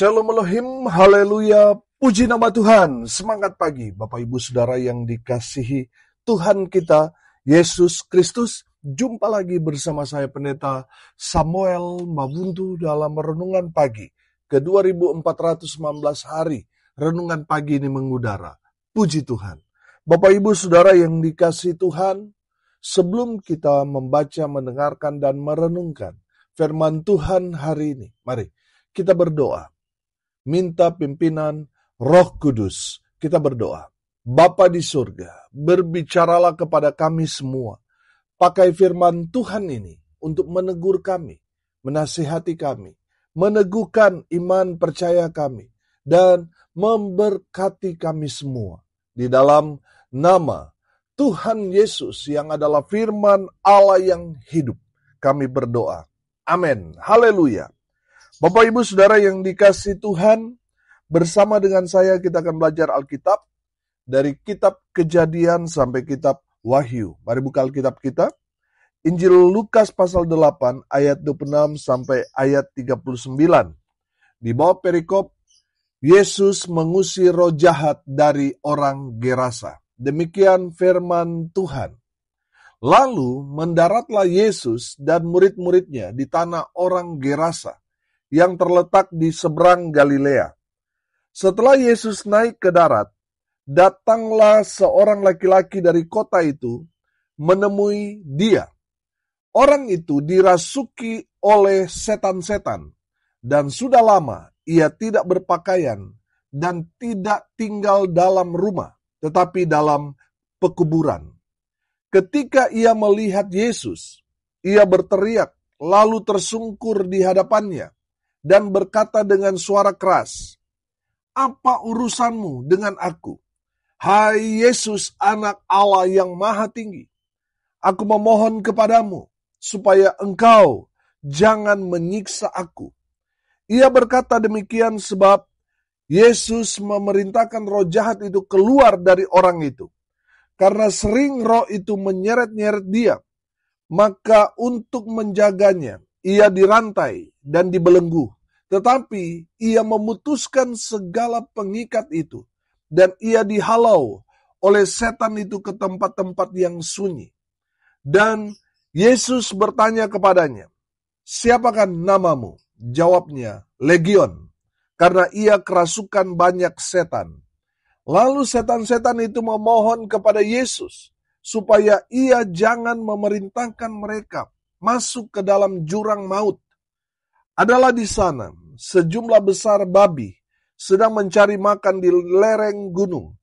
Shalom Elohim, haleluya, puji nama Tuhan, semangat pagi Bapak Ibu Saudara yang dikasihi Tuhan kita, Yesus Kristus. Jumpa lagi bersama saya Pendeta Samuel Mabuntu dalam Renungan Pagi ke 2419 hari. Renungan pagi ini mengudara, puji Tuhan. Bapak Ibu Saudara yang dikasihi Tuhan, sebelum kita membaca, mendengarkan, dan merenungkan firman Tuhan hari ini, mari kita berdoa, minta pimpinan Roh Kudus. Kita berdoa. Bapa di surga, berbicaralah kepada kami semua. Pakai firman Tuhan ini untuk menegur kami, menasihati kami, meneguhkan iman percaya kami, dan memberkati kami semua. Di dalam nama Tuhan Yesus yang adalah firman Allah yang hidup, kami berdoa. Amin. Haleluya. Bapak Ibu Saudara yang dikasihi Tuhan, bersama dengan saya kita akan belajar Alkitab dari kitab Kejadian sampai kitab Wahyu. Mari buka Alkitab kita. Injil Lukas pasal 8 ayat 26 sampai ayat 39. Di bawah perikop, Yesus mengusir roh jahat dari orang Gerasa. Demikian firman Tuhan. Lalu mendaratlah Yesus dan murid-muridnya di tanah orang Gerasa yang terletak di seberang Galilea. Setelah Yesus naik ke darat, datanglah seorang laki-laki dari kota itu menemui dia. Orang itu dirasuki oleh setan-setan, dan sudah lama ia tidak berpakaian dan tidak tinggal dalam rumah, tetapi dalam pekuburan. Ketika ia melihat Yesus, ia berteriak, lalu tersungkur di hadapannya, dan berkata dengan suara keras, "Apa urusanmu dengan aku, hai Yesus anak Allah yang maha tinggi? Aku memohon kepadamu, supaya engkau jangan menyiksa aku." Ia berkata demikian sebab Yesus memerintahkan roh jahat itu keluar dari orang itu. Karena sering roh itu menyeret-nyeret dia, maka untuk menjaganya, ia dirantai dan dibelenggu, tetapi ia memutuskan segala pengikat itu, dan ia dihalau oleh setan itu ke tempat-tempat yang sunyi. Dan Yesus bertanya kepadanya, "Siapakah namamu?" Jawabnya, "Legion," karena ia kerasukan banyak setan. Lalu setan-setan itu memohon kepada Yesus, supaya ia jangan memerintahkan mereka masuk ke dalam jurang maut. Adalah di sana sejumlah besar babi sedang mencari makan di lereng gunung.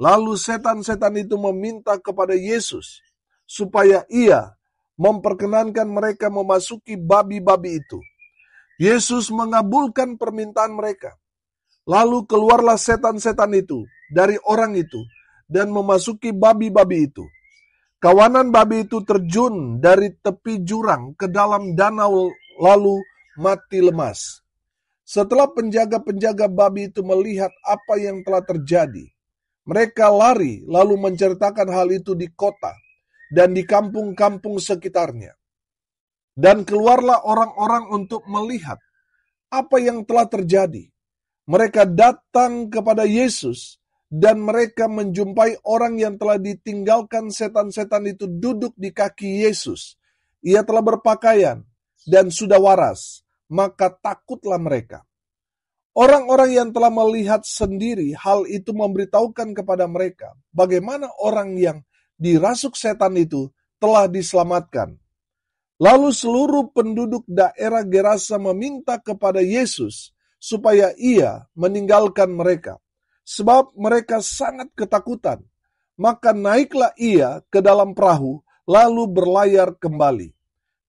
Lalu setan-setan itu meminta kepada Yesus supaya ia memperkenankan mereka memasuki babi-babi itu. Yesus mengabulkan permintaan mereka. Lalu keluarlah setan-setan itu dari orang itu dan memasuki babi-babi itu. Kawanan babi itu terjun dari tepi jurang ke dalam danau lalu mati lemas. Setelah penjaga-penjaga babi itu melihat apa yang telah terjadi, mereka lari lalu menceritakan hal itu di kota dan di kampung-kampung sekitarnya. Dan keluarlah orang-orang untuk melihat apa yang telah terjadi. Mereka datang kepada Yesus dan mereka menjumpai orang yang telah ditinggalkan setan-setan itu duduk di kaki Yesus. Ia telah berpakaian dan sudah waras, maka takutlah mereka. Orang-orang yang telah melihat sendiri hal itu memberitahukan kepada mereka bagaimana orang yang dirasuk setan itu telah diselamatkan. Lalu seluruh penduduk daerah Gerasa meminta kepada Yesus supaya ia meninggalkan mereka, sebab mereka sangat ketakutan. Maka naiklah ia ke dalam perahu, lalu berlayar kembali.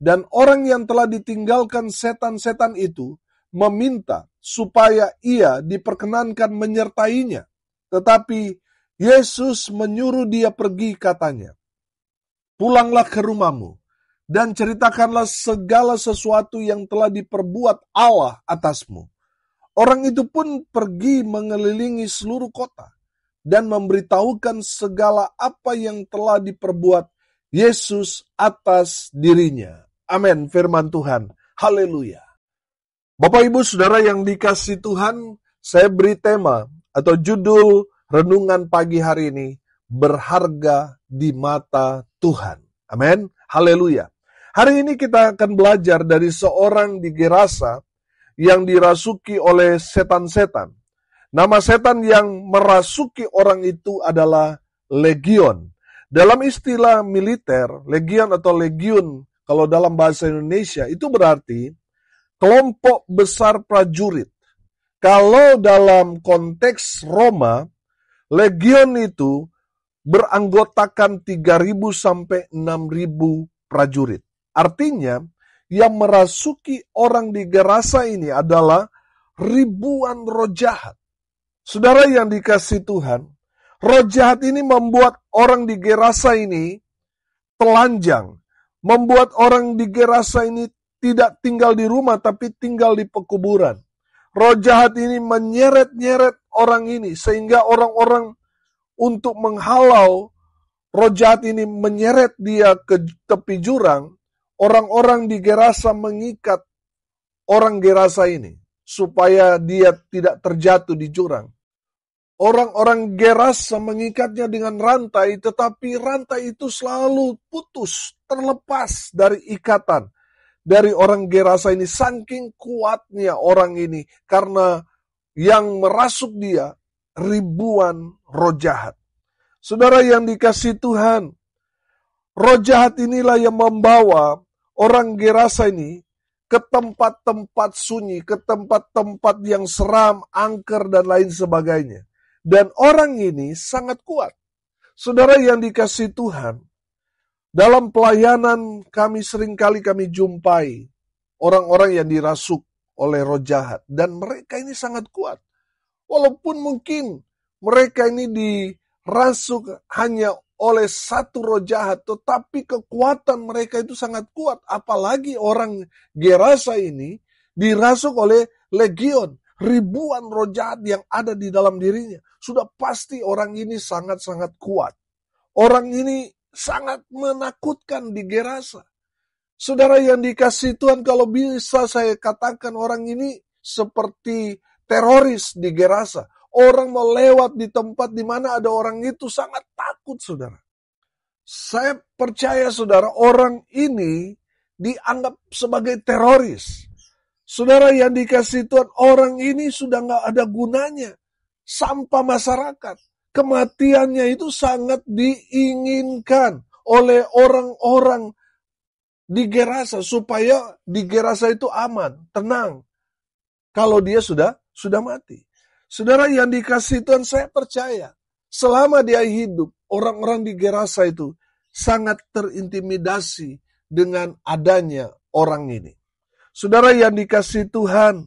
Dan orang yang telah ditinggalkan setan-setan itu meminta supaya ia diperkenankan menyertainya. Tetapi Yesus menyuruh dia pergi, katanya, "Pulanglah ke rumahmu, dan ceritakanlah segala sesuatu yang telah diperbuat Allah atasmu." Orang itu pun pergi mengelilingi seluruh kota dan memberitahukan segala apa yang telah diperbuat Yesus atas dirinya. Amin, firman Tuhan. Haleluya. Bapak Ibu Saudara yang dikasihi Tuhan, saya beri tema atau judul renungan pagi hari ini, berharga di mata Tuhan. Amin. Haleluya. Hari ini kita akan belajar dari seorang di Gerasa yang dirasuki oleh setan-setan. Nama setan yang merasuki orang itu adalah legion. Dalam istilah militer, legion atau legiun, kalau dalam bahasa Indonesia, itu berarti kelompok besar prajurit. Kalau dalam konteks Roma, legion itu beranggotakan 3.000 sampai 6.000 prajurit. Artinya, yang merasuki orang di Gerasa ini adalah ribuan roh jahat. Saudara yang dikasihi Tuhan, roh jahat ini membuat orang di Gerasa ini telanjang, membuat orang di Gerasa ini tidak tinggal di rumah tapi tinggal di pekuburan. Roh jahat ini menyeret-nyeret orang ini sehingga orang-orang untuk menghalau roh jahat ini menyeret dia ke tepi jurang. Orang-orang di Gerasa mengikat orang Gerasa ini supaya dia tidak terjatuh di jurang. Orang-orang Gerasa mengikatnya dengan rantai, tetapi rantai itu selalu putus, terlepas dari ikatan. Dari orang Gerasa ini, saking kuatnya orang ini, karena yang merasuk dia, ribuan roh jahat. Saudara yang dikasihi Tuhan, roh jahat inilah yang membawa orang Gerasa ini ke tempat-tempat sunyi, ke tempat-tempat yang seram, angker, dan lain sebagainya. Dan orang ini sangat kuat. Saudara yang dikasihi Tuhan, dalam pelayanan kami seringkali kami jumpai orang-orang yang dirasuk oleh roh jahat. Dan mereka ini sangat kuat. Walaupun mungkin mereka ini dirasuk hanya oleh satu roh jahat, tetapi kekuatan mereka itu sangat kuat. Apalagi orang Gerasa ini dirasuk oleh legion. Ribuan roh jahat yang ada di dalam dirinya. Sudah pasti orang ini sangat-sangat kuat. Orang ini sangat menakutkan di Gerasa. Saudara yang dikasihi Tuhan, kalau bisa saya katakan orang ini seperti teroris di Gerasa. Orang mau lewat di tempat di mana ada orang itu sangat takut, saudara. Saya percaya, saudara, orang ini dianggap sebagai teroris. Saudara yang dikasihi Tuhan, orang ini sudah gak ada gunanya. Sampah masyarakat. Kematiannya itu sangat diinginkan oleh orang-orang di Gerasa. Supaya di Gerasa itu aman, tenang. Kalau dia sudah mati. Saudara yang dikasihi Tuhan, saya percaya. Selama dia hidup, orang-orang di Gerasa itu sangat terintimidasi dengan adanya orang ini. Saudara yang dikasihi Tuhan,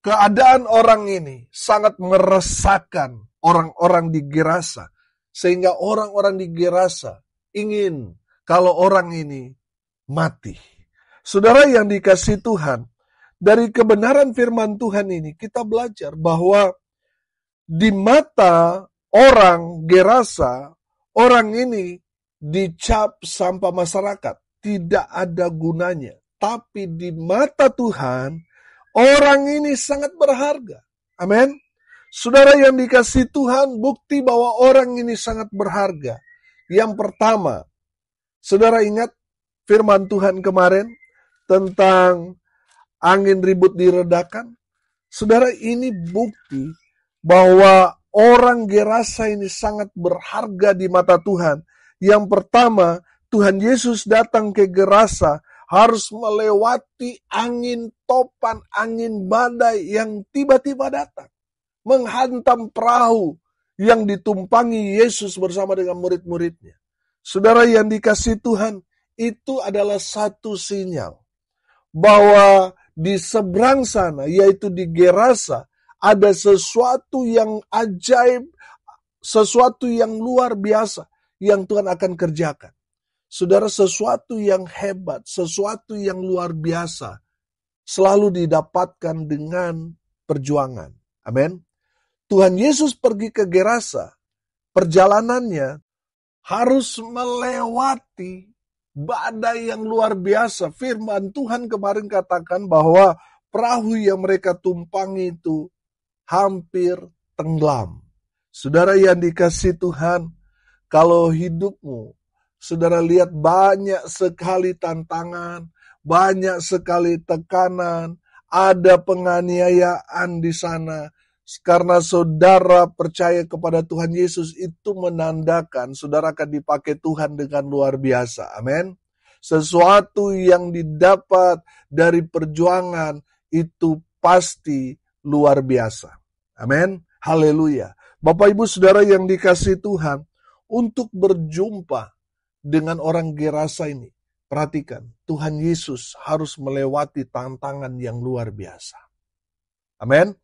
keadaan orang ini sangat meresahkan orang-orang di Gerasa. Sehingga orang-orang di Gerasa ingin kalau orang ini mati. Saudara yang dikasihi Tuhan, dari kebenaran firman Tuhan ini kita belajar bahwa di mata orang Gerasa, orang ini dicap sampah masyarakat. Tidak ada gunanya. Tapi di mata Tuhan, orang ini sangat berharga. Amin. Saudara yang dikasihi Tuhan, bukti bahwa orang ini sangat berharga. Yang pertama, saudara ingat firman Tuhan kemarin tentang angin ribut diredakan? Saudara, ini bukti bahwa orang Gerasa ini sangat berharga di mata Tuhan. Yang pertama, Tuhan Yesus datang ke Gerasa harus melewati angin topan, angin badai yang tiba-tiba datang. Menghantam perahu yang ditumpangi Yesus bersama dengan murid-muridnya. Saudara yang dikasihi Tuhan, itu adalah satu sinyal bahwa di seberang sana, yaitu di Gerasa, ada sesuatu yang ajaib, sesuatu yang luar biasa yang Tuhan akan kerjakan. Saudara, sesuatu yang hebat, sesuatu yang luar biasa selalu didapatkan dengan perjuangan. Amin. Tuhan Yesus pergi ke Gerasa, perjalanannya harus melewati badai yang luar biasa. Firman Tuhan kemarin katakan bahwa perahu yang mereka tumpangi itu hampir tenggelam. Saudara yang dikasihi Tuhan, kalau hidupmu, saudara lihat banyak sekali tantangan, banyak sekali tekanan, ada penganiayaan di sana. Karena saudara percaya kepada Tuhan Yesus, itu menandakan saudara akan dipakai Tuhan dengan luar biasa. Amin. Sesuatu yang didapat dari perjuangan itu pasti luar biasa. Amin. Haleluya. Bapak Ibu Saudara yang dikasihi Tuhan, untuk berjumpa dengan orang Gerasa ini, perhatikan, Tuhan Yesus harus melewati tantangan yang luar biasa. Amin.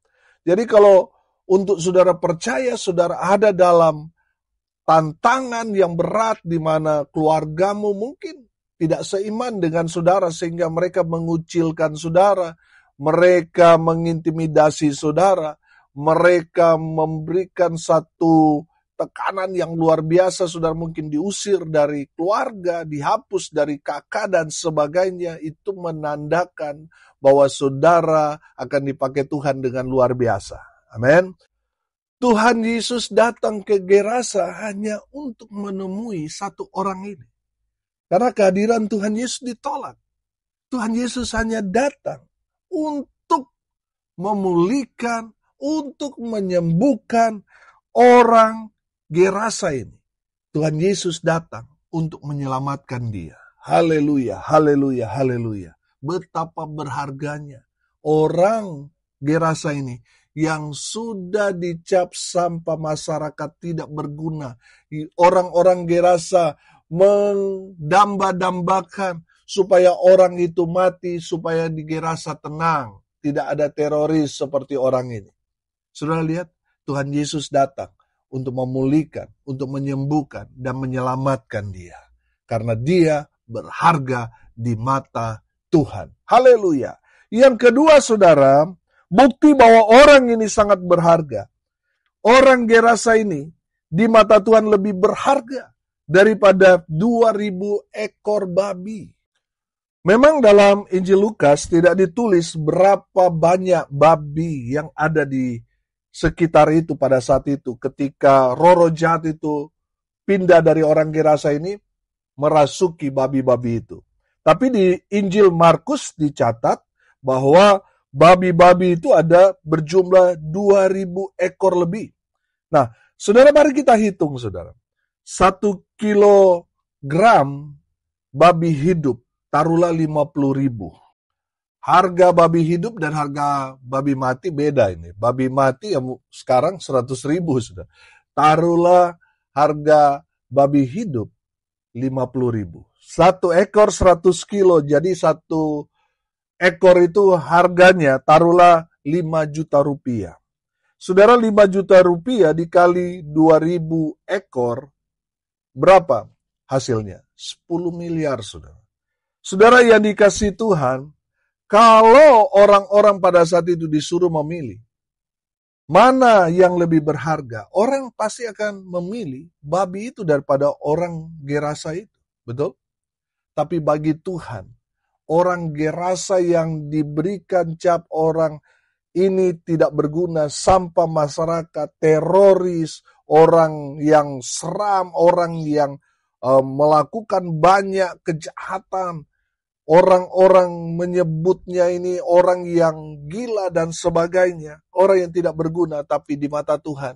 Jadi kalau untuk saudara percaya, saudara ada dalam tantangan yang berat di mana keluargamu mungkin tidak seiman dengan saudara sehingga mereka mengucilkan saudara, mereka mengintimidasi saudara, mereka memberikan satu tekanan yang luar biasa, saudara mungkin diusir dari keluarga, dihapus dari kakak dan sebagainya, itu menandakan bahwa saudara akan dipakai Tuhan dengan luar biasa. Amin. Tuhan Yesus datang ke Gerasa hanya untuk menemui satu orang ini. Karena kehadiran Tuhan Yesus ditolak. Tuhan Yesus hanya datang untuk memulihkan, untuk menyembuhkan orang Gerasa ini. Tuhan Yesus datang untuk menyelamatkan dia. Haleluya, haleluya, haleluya. Betapa berharganya orang Gerasa ini yang sudah dicap sampah masyarakat tidak berguna. Orang-orang Gerasa mendamba-dambakan supaya orang itu mati, supaya di Gerasa tenang. Tidak ada teroris seperti orang ini. Saudara lihat, Tuhan Yesus datang untuk memulihkan, untuk menyembuhkan, dan menyelamatkan dia. Karena dia berharga di mata Tuhan. Haleluya. Yang kedua, saudara, bukti bahwa orang ini sangat berharga. Orang Gerasa ini di mata Tuhan lebih berharga daripada 2.000 ekor babi. Memang dalam Injil Lukas tidak ditulis berapa banyak babi yang ada di sekitar itu pada saat itu. Ketika roh jahat itu pindah dari orang Gerasa ini, merasuki babi-babi itu. Tapi di Injil Markus dicatat bahwa babi-babi itu ada berjumlah 2.000 ekor lebih. Nah, saudara mari kita hitung, saudara. 1 kilogram babi hidup, taruhlah 50.000. Harga babi hidup dan harga babi mati beda ini. Babi mati yang sekarang 100.000 sudah. Taruhlah harga babi hidup 50.000. 1 ekor 100 kilo, jadi 1 ekor itu harganya taruhlah 5 juta rupiah. Saudara, 5 juta rupiah dikali 2.000 ekor, berapa hasilnya? 10 miliar, saudara. Saudara yang dikasihi Tuhan, kalau orang-orang pada saat itu disuruh memilih, mana yang lebih berharga, orang pasti akan memilih babi itu daripada orang Gerasa itu. Betul? Tapi bagi Tuhan, orang Gerasa yang diberikan cap orang ini tidak berguna, sampah masyarakat, teroris, orang yang seram, orang yang melakukan banyak kejahatan, orang-orang menyebutnya ini orang yang gila dan sebagainya, orang yang tidak berguna, tapi di mata Tuhan,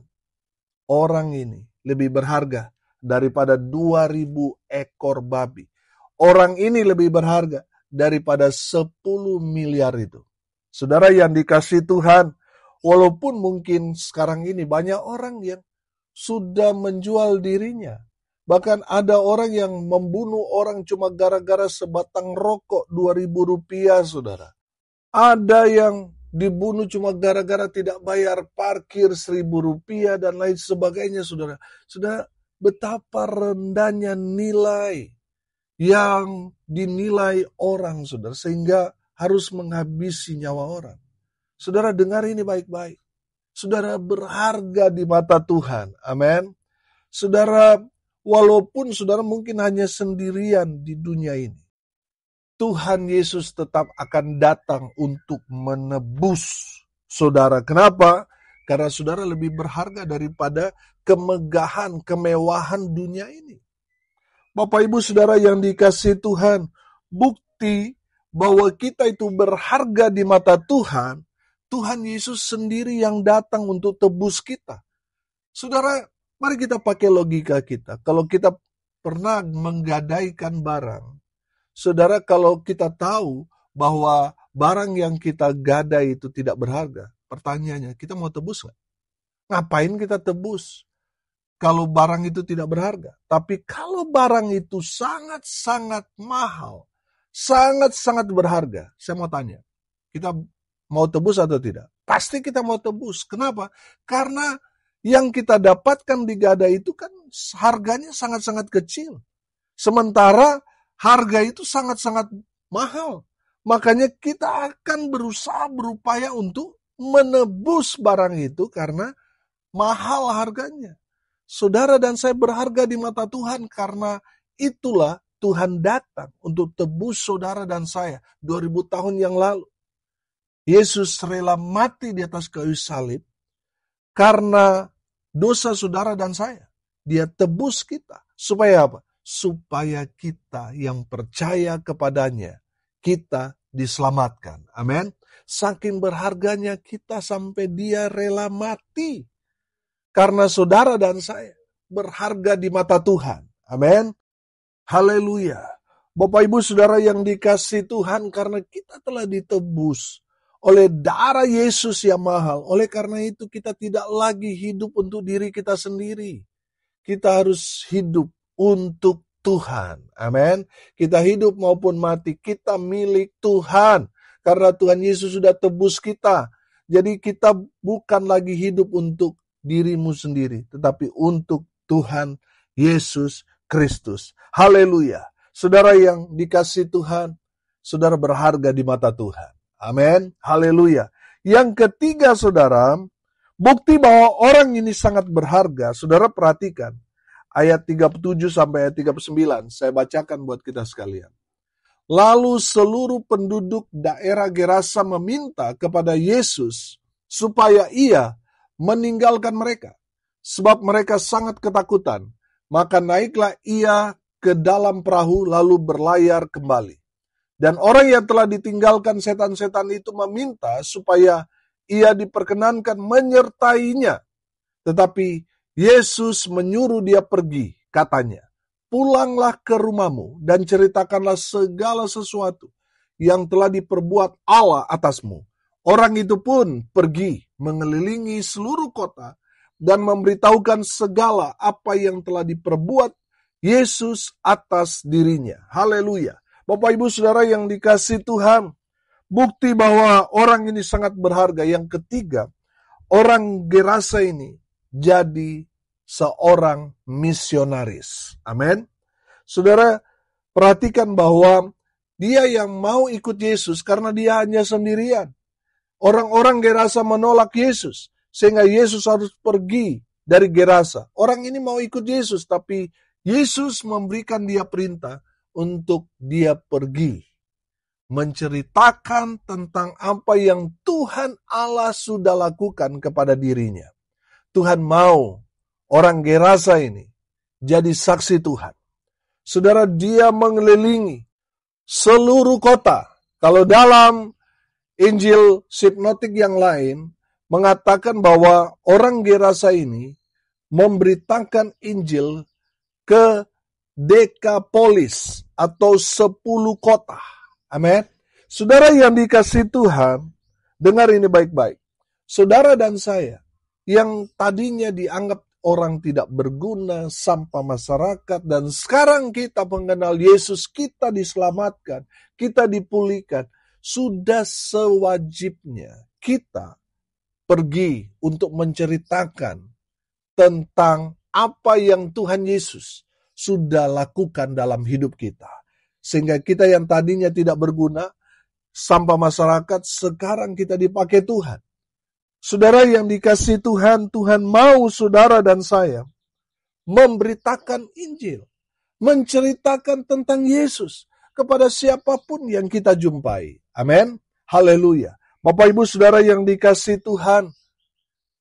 orang ini lebih berharga daripada 2.000 ekor babi. Orang ini lebih berharga daripada 10 miliar itu. Saudara yang dikasihi Tuhan, walaupun mungkin sekarang ini banyak orang yang sudah menjual dirinya. Bahkan ada orang yang membunuh orang cuma gara-gara sebatang rokok 2.000 rupiah, saudara. Ada yang dibunuh cuma gara-gara tidak bayar parkir 1.000 rupiah dan lain sebagainya, saudara. Saudara, betapa rendahnya nilai yang dinilai orang, saudara, sehingga harus menghabisi nyawa orang. Saudara, dengar ini baik-baik. Saudara berharga di mata Tuhan. Amin. Saudara, walaupun saudara mungkin hanya sendirian di dunia ini, Tuhan Yesus tetap akan datang untuk menebus saudara. Kenapa? Karena saudara lebih berharga daripada kemegahan, kemewahan dunia ini. Bapak Ibu Saudara yang dikasihi Tuhan, bukti bahwa kita itu berharga di mata Tuhan, Tuhan Yesus sendiri yang datang untuk tebus kita. Saudara, mari kita pakai logika kita. Kalau kita pernah menggadaikan barang, saudara, kalau kita tahu bahwa barang yang kita gadai itu tidak berharga, pertanyaannya, kita mau tebus nggak? Ngapain kita tebus kalau barang itu tidak berharga? Tapi kalau barang itu sangat-sangat mahal, sangat-sangat berharga, saya mau tanya, kita mau tebus atau tidak? Pasti kita mau tebus. Kenapa? Karena yang kita dapatkan di gadai itu kan harganya sangat-sangat kecil. Sementara harga itu sangat-sangat mahal. Makanya kita akan berusaha berupaya untuk menebus barang itu karena mahal harganya. Saudara dan saya berharga di mata Tuhan karena itulah Tuhan datang untuk tebus saudara dan saya 2000 tahun yang lalu. Yesus rela mati di atas kayu salib karena dosa saudara dan saya. Dia tebus kita. Supaya apa? Supaya kita yang percaya kepadanya, kita diselamatkan. Amin. Saking berharganya kita sampai dia rela mati. Karena saudara dan saya berharga di mata Tuhan. Amin. Haleluya. Bapak Ibu Saudara yang dikasihi Tuhan, karena kita telah ditebus oleh darah Yesus yang mahal. Oleh karena itu kita tidak lagi hidup untuk diri kita sendiri. Kita harus hidup untuk Tuhan. Amin. Kita hidup maupun mati, kita milik Tuhan. Karena Tuhan Yesus sudah tebus kita. Jadi kita bukan lagi hidup untuk dirimu sendiri, tetapi untuk Tuhan Yesus Kristus. Haleluya. Saudara yang dikasihi Tuhan, saudara berharga di mata Tuhan. Amin. Haleluya. Yang ketiga, saudara, bukti bahwa orang ini sangat berharga. Saudara perhatikan ayat 37 sampai ayat 39. Saya bacakan buat kita sekalian. Lalu seluruh penduduk daerah Gerasa meminta kepada Yesus supaya ia meninggalkan mereka, sebab mereka sangat ketakutan. Maka naiklah ia ke dalam perahu lalu berlayar kembali. Dan orang yang telah ditinggalkan setan-setan itu meminta supaya ia diperkenankan menyertainya. Tetapi Yesus menyuruh dia pergi, katanya, pulanglah ke rumahmu dan ceritakanlah segala sesuatu yang telah diperbuat Allah atasmu. Orang itu pun pergi mengelilingi seluruh kota dan memberitahukan segala apa yang telah diperbuat Yesus atas dirinya. Haleluya. Bapak Ibu Saudara yang dikasihi Tuhan, bukti bahwa orang ini sangat berharga. Yang ketiga, orang Gerasa ini jadi seorang misionaris. Amin. Saudara, perhatikan bahwa dia yang mau ikut Yesus karena dia hanya sendirian. Orang-orang Gerasa menolak Yesus, sehingga Yesus harus pergi dari Gerasa. Orang ini mau ikut Yesus, tapi Yesus memberikan dia perintah untuk dia pergi. Menceritakan tentang apa yang Tuhan Allah sudah lakukan kepada dirinya. Tuhan mau orang Gerasa ini jadi saksi Tuhan. Saudara, dia mengelilingi seluruh kota. Kalau dalam Injil sinoptik yang lain mengatakan bahwa orang Gerasa ini memberitakan Injil ke Dekapolis atau 10 kota. Amin. Saudara yang dikasihi Tuhan, dengar ini baik-baik. Saudara dan saya yang tadinya dianggap orang tidak berguna, sampah masyarakat, dan sekarang kita mengenal Yesus, kita diselamatkan, kita dipulihkan. Sudah sewajibnya kita pergi untuk menceritakan tentang apa yang Tuhan Yesus sudah lakukan dalam hidup kita. Sehingga kita yang tadinya tidak berguna, sampah masyarakat, sekarang kita dipakai Tuhan. Saudara yang dikasihi Tuhan, Tuhan mau saudara dan saya memberitakan Injil, menceritakan tentang Yesus. kepada siapapun yang kita jumpai. Amin. Haleluya. Bapak Ibu Saudara yang dikasihi Tuhan,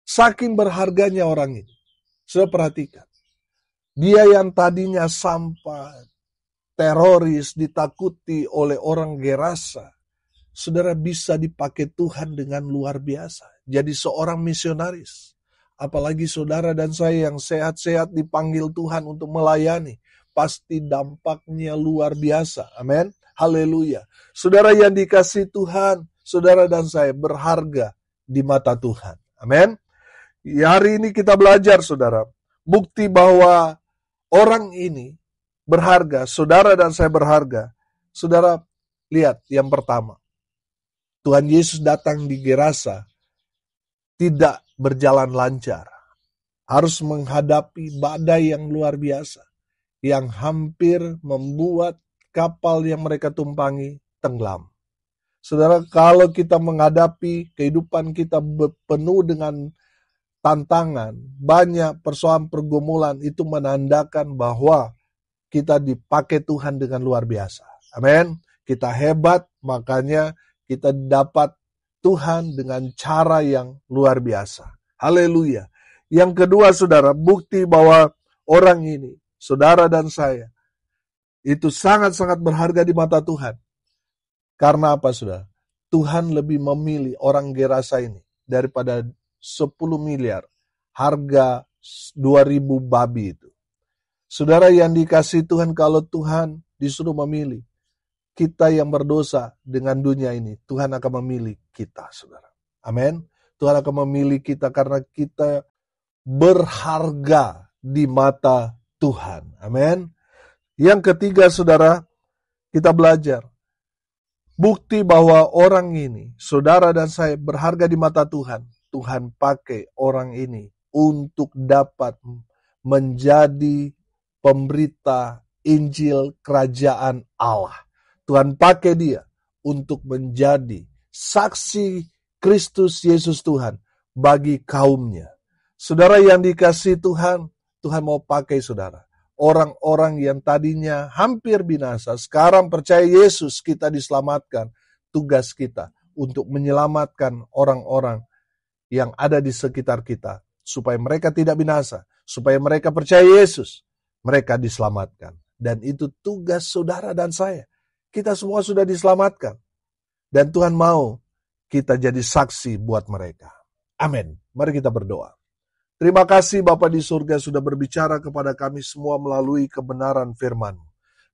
saking berharganya orang ini. Saudara perhatikan. Dia yang tadinya sampah, teroris, ditakuti oleh orang Gerasa, saudara bisa dipakai Tuhan dengan luar biasa. Jadi seorang misionaris. Apalagi saudara dan saya yang sehat-sehat dipanggil Tuhan untuk melayani. Pasti dampaknya luar biasa. Amin. Haleluya. Saudara yang dikasihi Tuhan, saudara dan saya berharga di mata Tuhan. Amin. Hari ini kita belajar saudara. Bukti bahwa orang ini berharga. Saudara dan saya berharga. Saudara lihat yang pertama. Tuhan Yesus datang di Gerasa tidak berjalan lancar. Harus menghadapi badai yang luar biasa. Yang hampir membuat kapal yang mereka tumpangi tenggelam. Saudara, kalau kita menghadapi kehidupan kita penuh dengan tantangan, banyak persoalan pergumulan, itu menandakan bahwa kita dipakai Tuhan dengan luar biasa. Amin. Kita hebat, makanya kita dapat Tuhan dengan cara yang luar biasa. Haleluya. Yang kedua saudara, bukti bahwa orang ini, saudara dan saya, itu sangat-sangat berharga di mata Tuhan. Karena apa saudara? Tuhan lebih memilih orang Gerasa ini daripada 10 miliar harga 2.000 babi itu. Saudara yang dikasihi Tuhan, kalau Tuhan disuruh memilih, kita yang berdosa dengan dunia ini, Tuhan akan memilih kita, saudara. Amin. Tuhan akan memilih kita karena kita berharga di mata Tuhan. Amin. Yang ketiga, saudara, kita belajar. Bukti bahwa orang ini, saudara dan saya, berharga di mata Tuhan. Tuhan pakai orang ini untuk dapat menjadi pemberita Injil Kerajaan Allah. Tuhan pakai dia untuk menjadi saksi Kristus Yesus Tuhan bagi kaumnya. Saudara yang dikasihi Tuhan, Tuhan mau pakai saudara. Orang-orang yang tadinya hampir binasa, sekarang percaya Yesus, kita diselamatkan. Tugas kita untuk menyelamatkan orang-orang yang ada di sekitar kita. Supaya mereka tidak binasa, supaya mereka percaya Yesus, mereka diselamatkan. Dan itu tugas saudara dan saya. Kita semua sudah diselamatkan. Dan Tuhan mau kita jadi saksi buat mereka. Amin. Mari kita berdoa. Terima kasih Bapa di surga sudah berbicara kepada kami semua melalui kebenaran firman-Mu.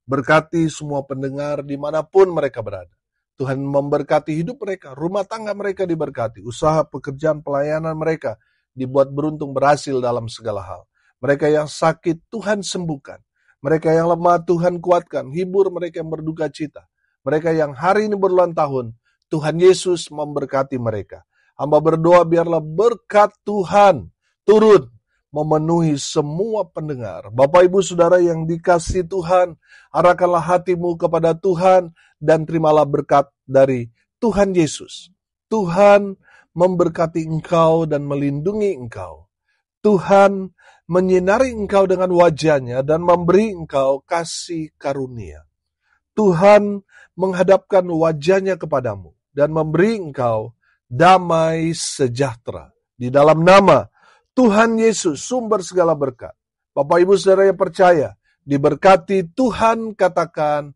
Berkati semua pendengar dimanapun mereka berada. Tuhan memberkati hidup mereka, rumah tangga mereka diberkati, usaha, pekerjaan, pelayanan mereka dibuat beruntung berhasil dalam segala hal. Mereka yang sakit Tuhan sembuhkan. Mereka yang lemah Tuhan kuatkan, hibur mereka yang berduka cita. Mereka yang hari ini berulang tahun, Tuhan Yesus memberkati mereka. Hamba berdoa biarlah berkat Tuhan turun memenuhi semua pendengar. Bapak Ibu Saudara yang dikasihi Tuhan, arahkanlah hatimu kepada Tuhan dan terimalah berkat dari Tuhan Yesus. Tuhan memberkati engkau dan melindungi engkau. Tuhan menyinari engkau dengan wajah-Nya dan memberi engkau kasih karunia. Tuhan menghadapkan wajah-Nya kepadamu dan memberi engkau damai sejahtera. Di dalam nama Tuhan Yesus, sumber segala berkat. Bapak Ibu Saudara yang percaya, diberkati Tuhan, katakan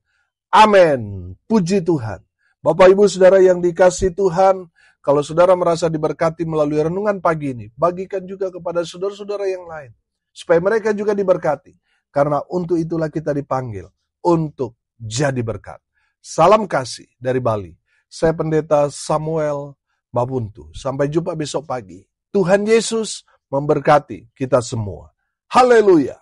amin. Puji Tuhan. Bapak Ibu Saudara yang dikasihi Tuhan, kalau saudara merasa diberkati melalui renungan pagi ini, bagikan juga kepada saudara-saudara yang lain. Supaya mereka juga diberkati. Karena untuk itulah kita dipanggil untuk jadi berkat. Salam kasih dari Bali. Saya Pendeta Samuel Mabuntu. Sampai jumpa besok pagi. Tuhan Yesus memberkati kita semua. Haleluya.